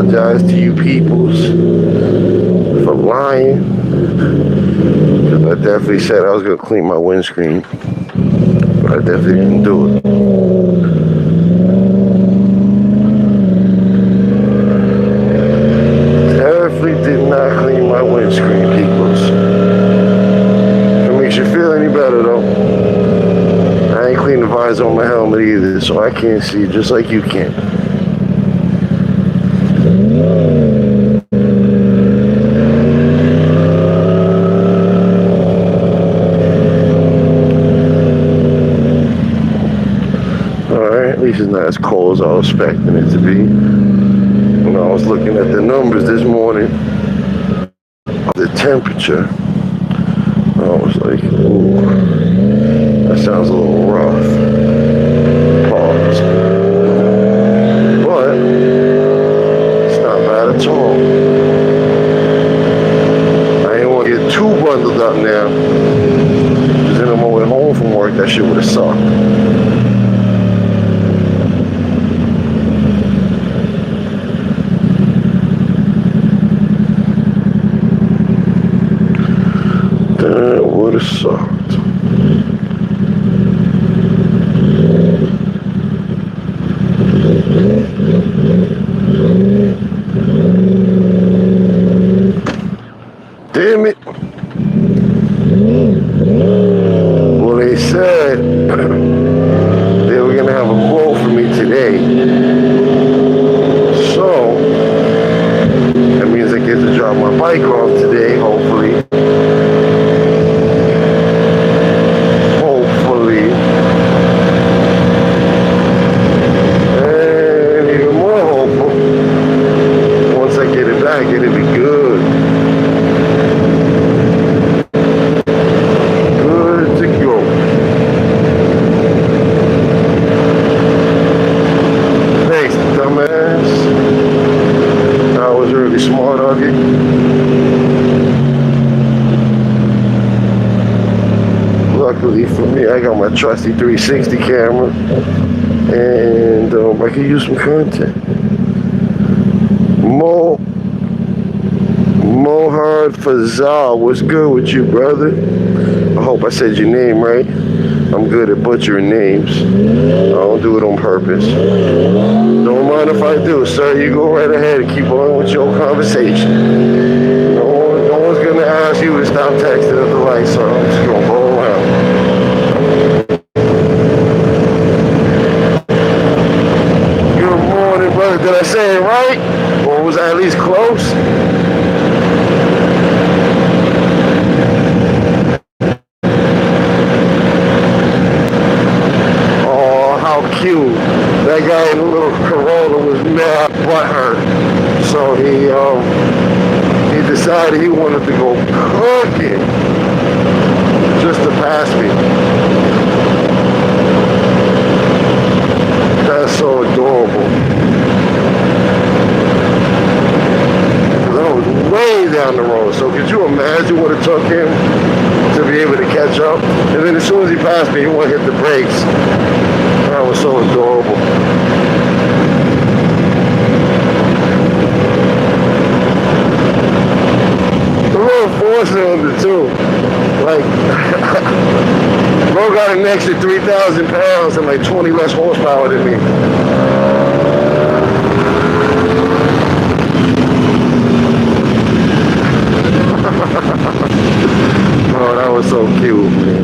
apologize to you peoples for lying. Because I definitely said I was going to clean my windscreen. But I definitely didn't do it. Definitely did not clean my windscreen, peoples. If it makes you feel any better, though. I ain't cleaned the visor on my helmet either, so I can't see just like you can. Alright, at least it's not as cold as I was expecting it to be. When I was looking at the numbers this morning, the temperature, I was like, ooh, that sounds a little rough. Pause. But it's not bad at all. I ain't want to get too bundled up now, because then on my way home from work, that shit would have sucked. That would have sucked. Damn it. Well, they said they were going to have a quote for me today. So, that means I get to drop my bike off today, hopefully. And even more hopeful, once I get it back, it'll be good. Good to go. Thanks, dumbass. That was really smart of you. Luckily for me, I got my trusty 360 camera, and I can use some content. Mohad Fazal, what's good with you, brother? I hope I said your name right. I'm good at butchering names. I don't do it on purpose. Don't mind if I do, sir. You go right ahead and keep on with your conversation. No one's going to ask you to stop texting at the light, so I'm just going to go around. Good morning, brother. Did I say it right? Or was I at least close? Cute. That guy in the little Corolla was mad butthurt. So he decided he wanted to go cooking just to pass me. That's so adorable. Because I was way down the road. So could you imagine what it took him to be able to catch up? And then as soon as he passed me, he wanted to hit the brakes. That was so adorable. The little four-cylinder too. Like, bro got an extra 3,000 pounds and like 20 less horsepower than me. Oh, that was so cute, man.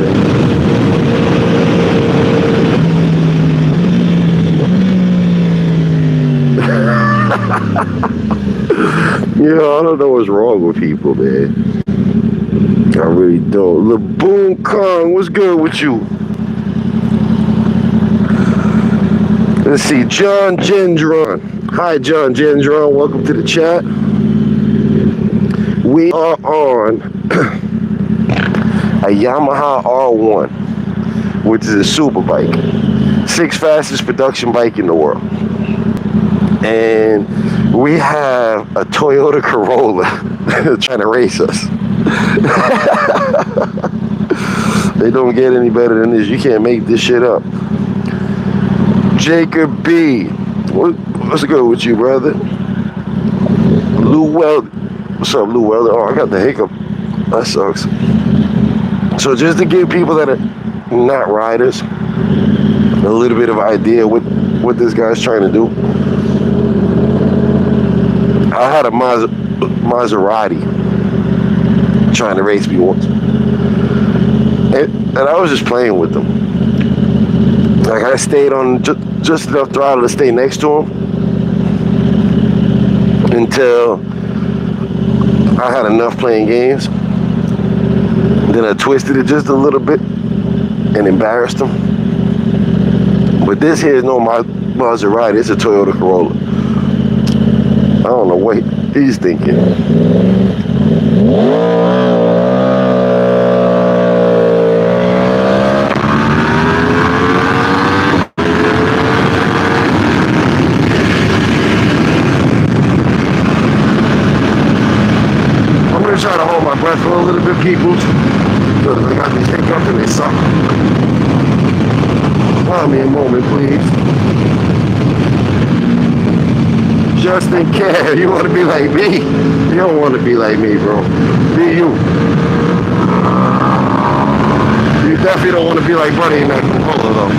Yeah, I don't know what's wrong with people, man. I really don't. Laboon Kong, what's good with you? Let's see, John Gendron. Hi, John Gendron. Welcome to the chat. We are on a Yamaha R1, which is a super bike. 6th fastest production bike in the world. And we have a Toyota Corolla trying to race us. They don't get any better than this. You can't make this shit up. Jacob B. What's good with you, brother? Lou Weld. What's up, Lou Weld? Oh, I got the hiccup. That sucks. So just to give people that are not riders a little bit of idea what this guy's trying to do. I had a Maserati trying to race me once. And I was just playing with them. Like I stayed on just enough throttle to stay next to him until I had enough playing games. Then I twisted it just a little bit and embarrassed him. But this here is no Maserati, it's a Toyota Corolla. I don't know what he's thinking. I'm gonna try to hold my breath for a little bit, people. Because I got these hiccups and they suck. Allow me a moment, please. Justin Care, you want to be like me? You don't want to be like me, bro. Be you. You definitely don't want to be like Buddy in that Corolla, though.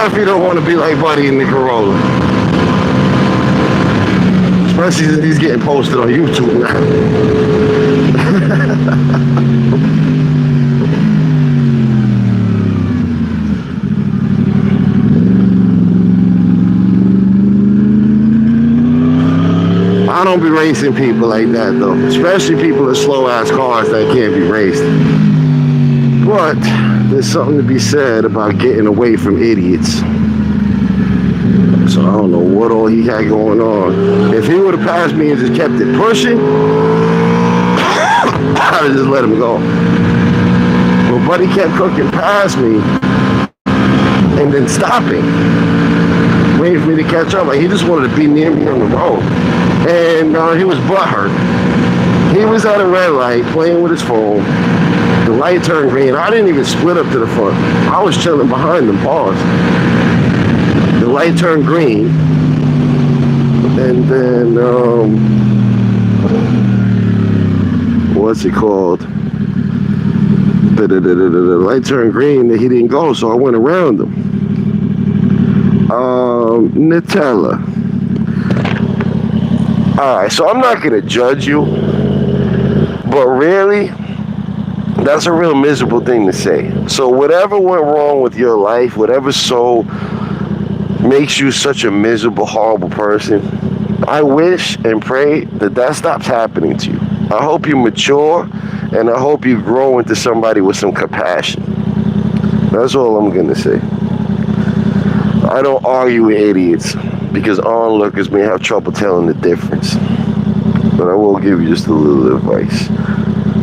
If you don't want to be like Buddy in the Corolla. Especially since he's getting posted on YouTube now. I don't be racing people like that though. Especially people in slow ass cars that can't be raced. But there's something to be said about getting away from idiots. So I don't know what all he had going on. If he would have passed me and just kept it pushing, I'd have just let him go. But Buddy kept cooking past me and then stopping, waiting for me to catch up. Like he just wanted to be near me on the road. And he was butthurt. He was at a red light playing with his phone. The light turned green. I didn't even split up to the front. I was chilling behind them, pause. The light turned green. And then, what's it called? The light turned green and he didn't go, so I went around him. Nutella. Alright, so I'm not going to judge you. But really, that's a real miserable thing to say. So whatever went wrong with your life, whatever so makes you such a miserable, horrible person, I wish and pray that that stops happening to you. I hope you mature, and I hope you grow into somebody with some compassion. That's all I'm going to say. I don't argue with idiots, because onlookers may have trouble telling the difference. But I will give you just a little advice.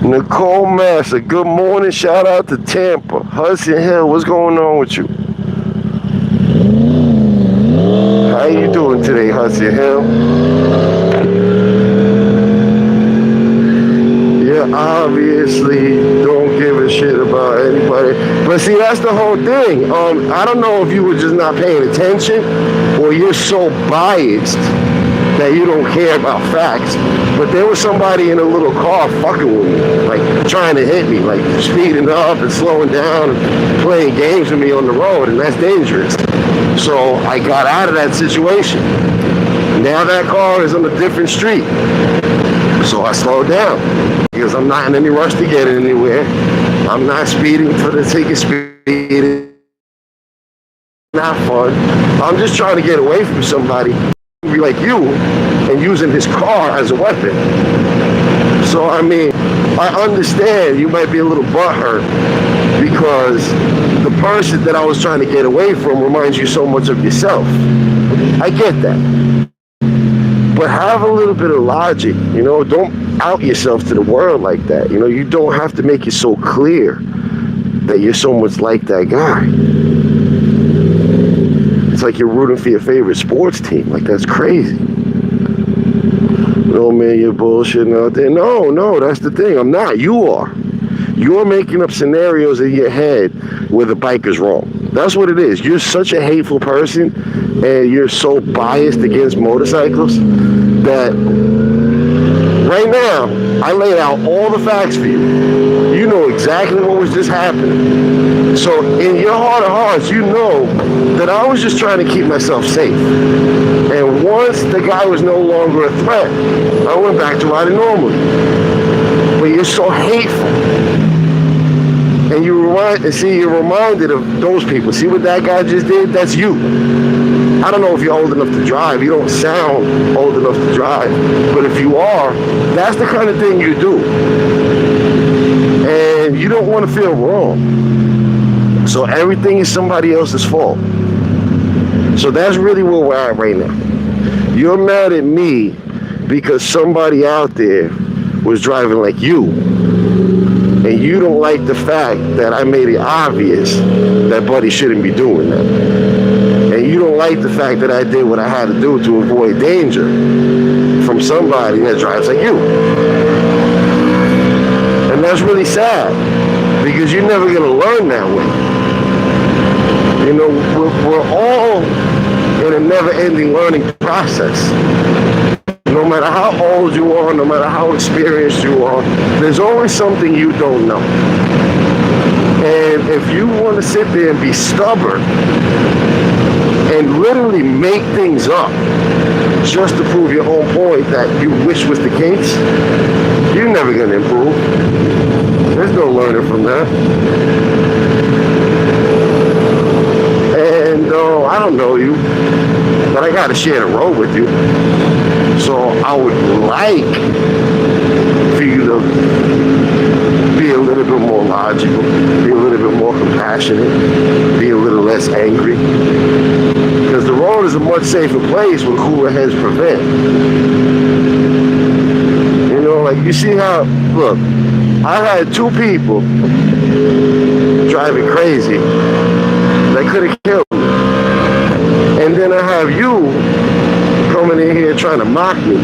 Nicole Massa, good morning. Shout out to Tampa. Hudson Hill, what's going on with you? How you doing today, Hudson Hill? Yeah, obviously don't give a shit about anybody. But see, that's the whole thing. I don't know if you were just not paying attention or you're so biased that you don't care about facts, but there was somebody in a little car fucking with me, like trying to hit me, like speeding up and slowing down and playing games with me on the road, and that's dangerous. So I got out of that situation. Now that car is on a different street. So I slowed down because I'm not in any rush to get anywhere. I'm not speeding for the sake of speeding. Not fun. I'm just trying to get away from somebody be like you and using his car as a weapon. So I mean, I understand you might be a little butthurt because the person that I was trying to get away from reminds you so much of yourself. I get that. But have a little bit of logic, you know, don't out yourself to the world like that. You know, you don't have to make it so clear. that you're so much like that guy. It's like you're rooting for your favorite sports team. Like, that's crazy. No, man, you're bullshitting out there. No, that's the thing. I'm not. You are. You're making up scenarios in your head where the biker's wrong. That's what it is. You're such a hateful person, and you're so biased against motorcycles that right now, I laid out all the facts for you. You know exactly what was just happening. So in your heart of hearts, you know that I was just trying to keep myself safe. And once the guy was no longer a threat, I went back to riding normally. But you're so hateful. And you're reminded of those people. See what that guy just did? That's you. I don't know if you're old enough to drive. You don't sound old enough to drive. But if you are, that's the kind of thing you do. And you don't want to feel wrong. So everything is somebody else's fault. So that's really where we're at right now. You're mad at me because somebody out there was driving like you. And you don't like the fact that I made it obvious that Buddy shouldn't be doing that. And you don't like the fact that I did what I had to do to avoid danger from somebody that drives like you. And that's really sad, because you're never going to learn that way. You know, we're all in a never-ending learning process. No matter how old you are, no matter how experienced you are, there's always something you don't know. And if you want to sit there and be stubborn and literally make things up just to prove your own point that you wish was the case, you're never going to improve. There's no learning from that. And I don't know you, but I got to share the road with you. So I would like for you to be a little bit more logical, be a little bit more compassionate, be a little less angry. Because the road is a much safer place when cooler heads prevail. You know, like you see how, look, I had two people driving crazy that could have killed me. And then I have you coming in here trying to mock me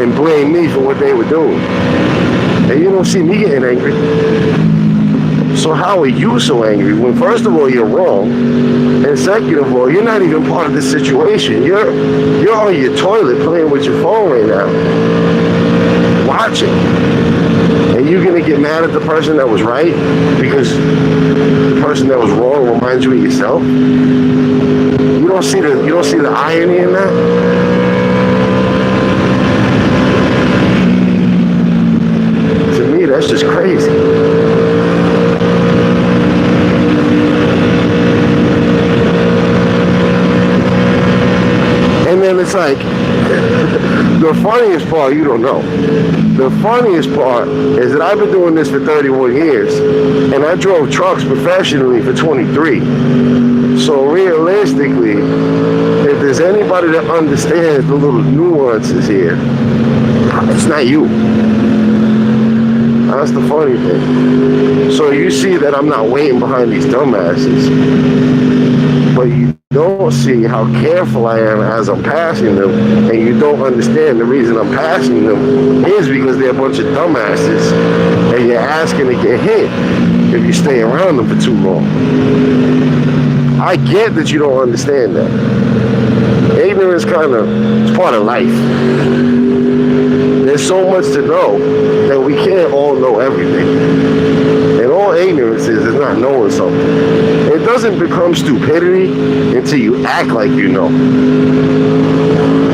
and blame me for what they were doing. And you don't see me getting angry. So how are you so angry when, first of all, you're wrong, and second of all, you're not even part of this situation. You're on your toilet playing with your phone right now, watching. And you're gonna get mad at the person that was right because the person that was wrong reminds you of yourself? You don't see the irony in that? To me, that's just crazy. And then it's like, the funniest part you don't know. The funniest part is that I've been doing this for 31 years, and I drove trucks professionally for 23. So realistically, if there's anybody that understands the little nuances here, it's not you. That's the funny thing. So you see that I'm not waiting behind these dumbasses, but you don't see how careful I am as I'm passing them, and you don't understand the reason I'm passing them is because they're a bunch of dumbasses, and you're asking to get hit if you stay around them for too long. I get that you don't understand that. Ignorance is part of life. There's so much to know that we can't all know everything. And all ignorance is not knowing something. It doesn't become stupidity until you act like you know,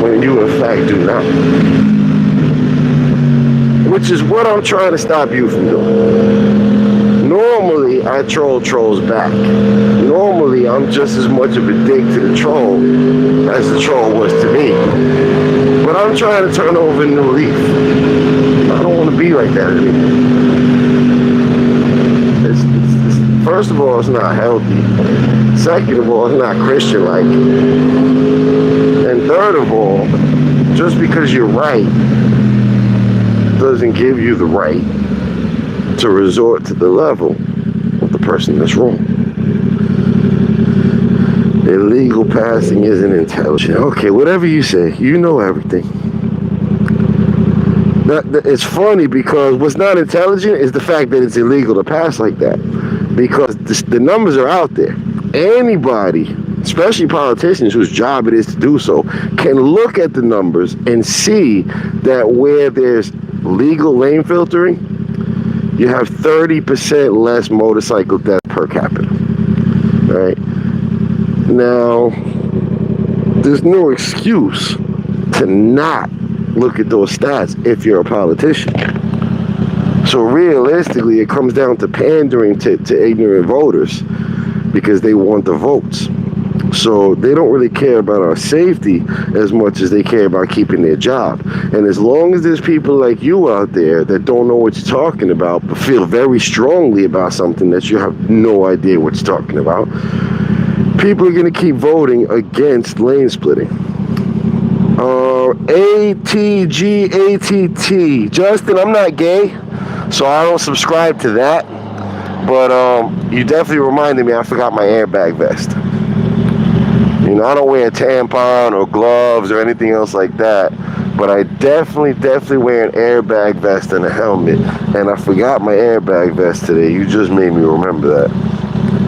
when you in fact do not. Which is what I'm trying to stop you from doing. Normally, I troll trolls back. Normally, I'm just as much of a dick to the troll as the troll was to me. But I'm trying to turn over a new leaf. I don't want to be like that anymore. First of all, it's not healthy. Second of all, it's not Christian-like. And third of all, just because you're right doesn't give you the right to resort to the level of the person that's wrong. Illegal passing isn't intelligent. Okay, whatever you say, you know everything. It's funny because what's not intelligent is the fact that it's illegal to pass like that. Because the numbers are out there. Anybody, especially politicians whose job it is to do so, can look at the numbers and see that where there's legal lane filtering, you have 30% less motorcycle deaths per capita. Right? Now, there's no excuse to not look at those stats if you're a politician. So realistically, it comes down to pandering to ignorant voters because they want the votes. So they don't really care about our safety as much as they care about keeping their job. And as long as there's people like you out there that don't know what you're talking about, but feel very strongly about something that you have no idea what you're talking about, people are going to keep voting against lane splitting. ATGATT. Justin, I'm not gay, so I don't subscribe to that. But you definitely reminded me I forgot my airbag vest. You know, I don't wear a tampon or gloves or anything else like that. But I definitely wear an airbag vest and a helmet. And I forgot my airbag vest today. You just made me remember that.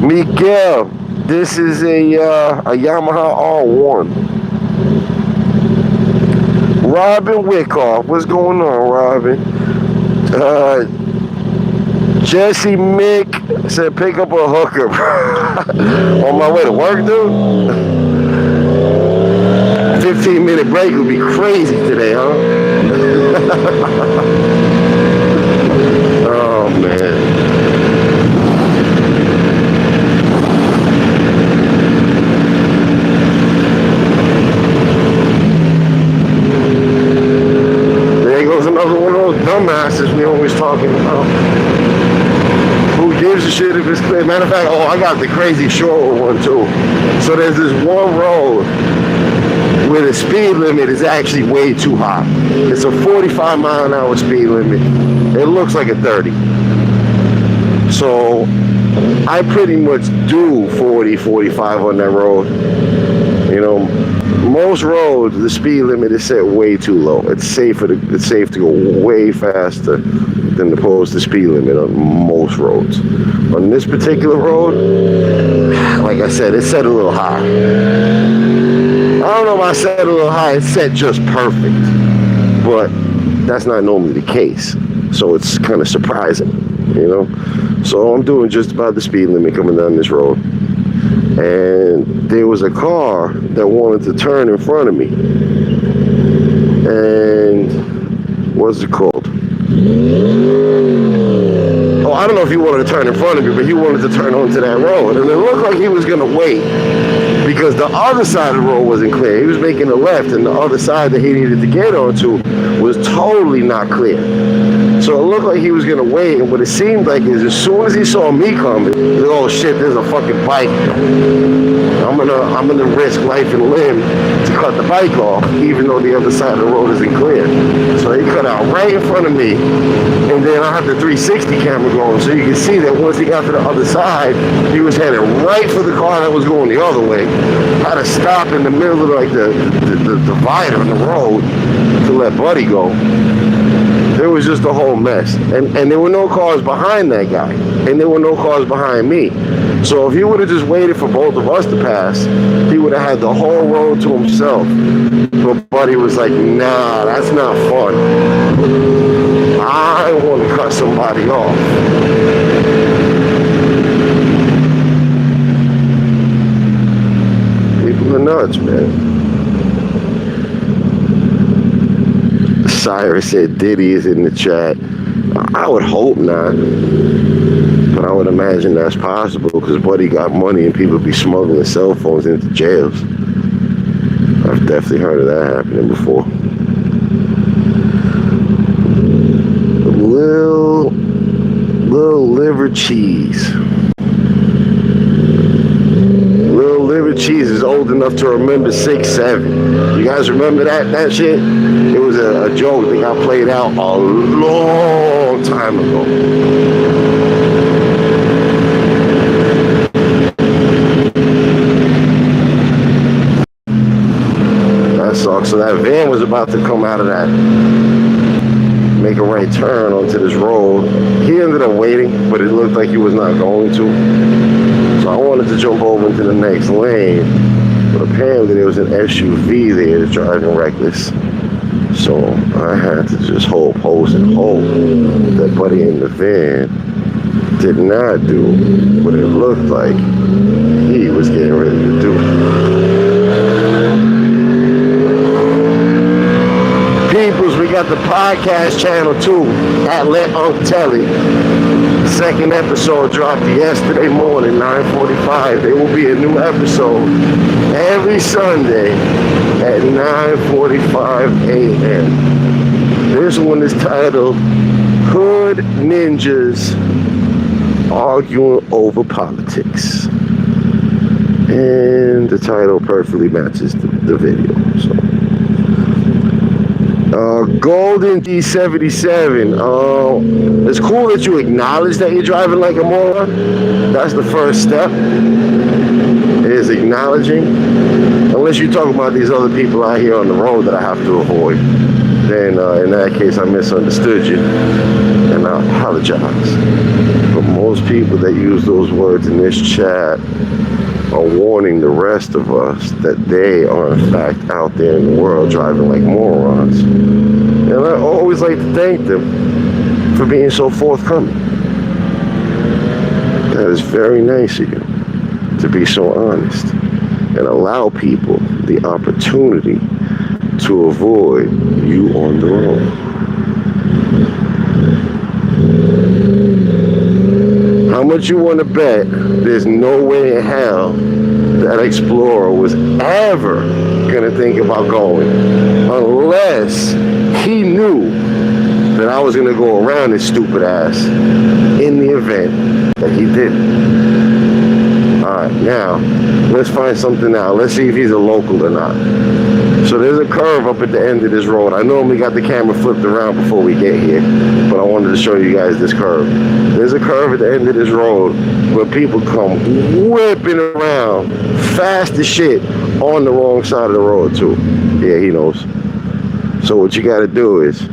Miguel, this is a Yamaha R1. Robin Wickoff, what's going on, Robin? Jesse Mick said pick up a hooker. On my way to work, dude. 15-minute break would be crazy today, huh? Oh, man. Dumbasses we always talking about. Who gives a shit if it's clear? Matter of fact, I got the crazy short one too. So there's this one road where the speed limit is actually way too high. It's a 45 mile an hour speed limit. It looks like a 30. So I pretty much do 40, 45 on that road. You know, most roads, the speed limit is set way too low. It's safe to go way faster than opposed to speed limit on most roads. On this particular road, like I said, it's set a little high. I don't know if I set a little high. It's set just perfect, but that's not normally the case. So it's kind of surprising, you know. So I'm doing just about the speed limit coming down this road. And there was a car that wanted to turn in front of me. And what's it called? Oh, I don't know if he wanted to turn in front of me, but he wanted to turn onto that road. And it looked like he was going to wait because the other side of the road wasn't clear. He was making a left, and the other side that he needed to get onto was totally not clear. So it looked like he was going to wait, and what it seemed like is as soon as he saw me coming, he was like, oh shit, there's a fucking bike. I'm gonna risk life and limb to cut the bike off, even though the other side of the road isn't clear. So he cut out right in front of me, and then I had the 360 camera going, so you can see that once he got to the other side, he was headed right for the car that was going the other way. I had to stop in the middle of like the divider in the road to let Buddy go. It was just a whole mess. And there were no cars behind that guy. And there were no cars behind me. So if he would have just waited for both of us to pass, he would have had the whole road to himself. But Buddy was like, nah, that's not fun. I want to cut somebody off. People are nuts, man. Cyrus said Diddy is in the chat. I would hope not, but I would imagine that's possible because Buddy got money and people be smuggling cell phones into jails. I've definitely heard of that happening before. Little liver cheese. Little liver Cheese is old enough to remember 6'7". You guys remember that shit? It was a joke that got played out a long time ago. That sucks. So that van was about to come out of that, make a right turn onto this road. He ended up waiting, but it looked like he was not going to. So I wanted to jump over into the next lane, but apparently there was an SUV there driving reckless. So I had to just hold post and hope that buddy in the van did not do what it looked like he was getting ready to do. Peoples, we got the podcast channel too, at Let Unc Telly. The second episode dropped yesterday morning, 9:45. There will be a new episode every Sunday at 9:45 a.m. This one is titled Hood Ninjas Arguing Over Politics. And the title perfectly matches the video. So. Golden D77. It's cool that you acknowledge that you're driving like a moron. That's the first step, is acknowledging. Unless you talk about these other people out here on the road that I have to avoid, then in that case I misunderstood you, and I apologize. But most people that use those words in this chat are warning the rest of us that they are in fact out there in the world driving like morons. And I always like to thank them for being so forthcoming. That is very nice of you to be so honest and allow people the opportunity to avoid you on the road. How much you want to bet there's no way in hell that Explorer was ever going to think about going unless he knew that I was going to go around his stupid ass in the event that he didn't. Alright, now, let's find something out. Let's see if he's a local or not. So there's a curve up at the end of this road. I normally got the camera flipped around before we get here, but I wanted to show you guys this curve. There's a curve at the end of this road where people come whipping around fast as shit on the wrong side of the road too. Yeah, he knows. So what you gotta do is,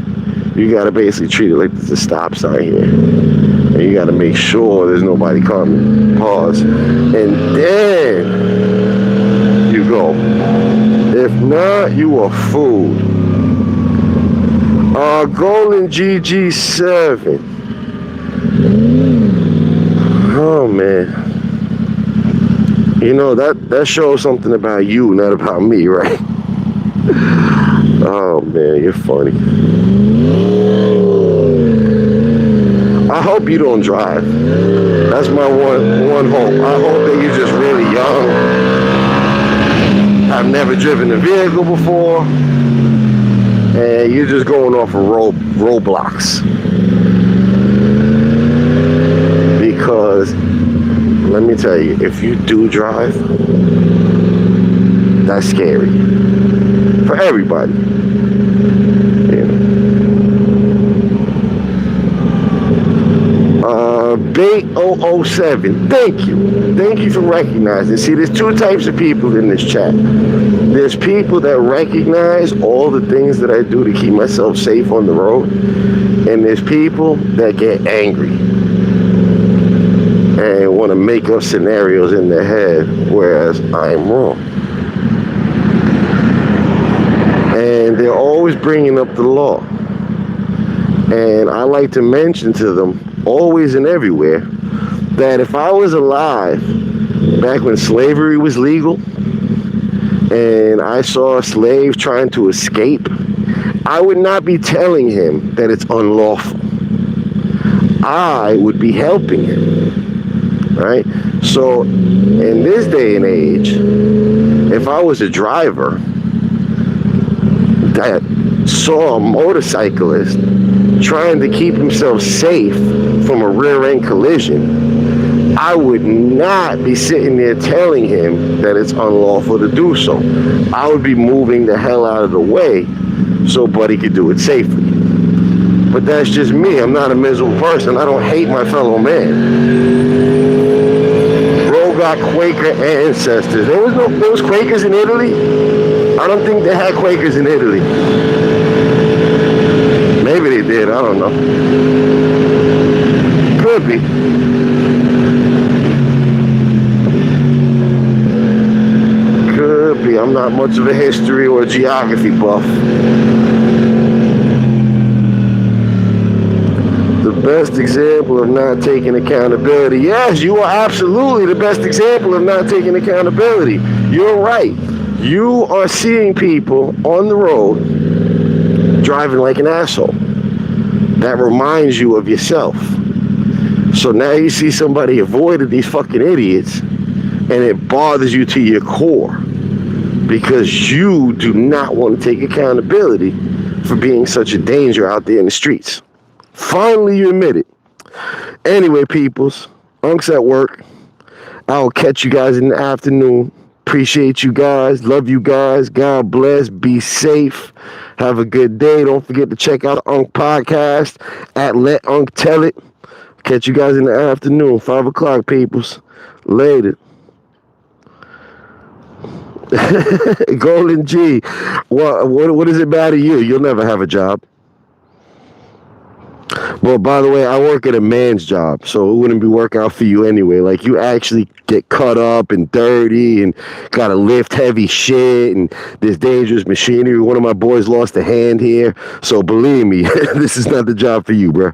you gotta basically treat it like there's a stop sign here. And you gotta make sure there's nobody coming. Pause. And then you go. If not, you are fooled. Golden GG7. Oh man. You know, that shows something about you, not about me, right? Oh man, you're funny. I hope you don't drive. That's my one hope. I hope that you're just really young. I've never driven a vehicle before, and you're just going off of roadblocks. Because let me tell you, if you do drive, that's scary for everybody. You know. Bait 007, thank you for recognizing. See, there's two types of people in this chat. There's people that recognize all the things that I do to keep myself safe on the road, and there's people that get angry and want to make up scenarios in their head, whereas I'm wrong. And they're always bringing up the law. And I like to mention to them, always and everywhere, that if I was alive back when slavery was legal and I saw a slave trying to escape, I would not be telling him that it's unlawful. I would be helping him, right? So in this day and age, if I was a driver that saw a motorcyclist trying to keep himself safe from a rear-end collision, I would not be sitting there telling him that it's unlawful to do so. I would be moving the hell out of the way so Buddy could do it safely. But that's just me. I'm not a miserable person. I don't hate my fellow man. Bro got Quaker ancestors. There was Quakers in Italy? I don't think they had Quakers in Italy. Maybe they did. I don't know. Could be. Could be. I'm not much of a history or geography buff. The best example of not taking accountability. Yes, you are absolutely the best example of not taking accountability. You're right. You are seeing people on the road driving like an asshole. That reminds you of yourself. So now you see somebody avoiding these fucking idiots, and it bothers you to your core because you do not want to take accountability for being such a danger out there in the streets. Finally, you admit it. Anyway, peoples, Unc's at work. I'll catch you guys in the afternoon. Appreciate you guys. Love you guys. God bless. Be safe. Have a good day. Don't forget to check out the Unk podcast at Let Unk Tell It. Catch you guys in the afternoon, 5 o'clock, peoples. Later. Golden G. What does it matter to you? You'll never have a job. Well, by the way, I work at a man's job, so it wouldn't be working out for you anyway. Like, you actually get cut up and dirty and gotta lift heavy shit and there's dangerous machinery. One of my boys lost a hand here, so believe me, this is not the job for you, bro.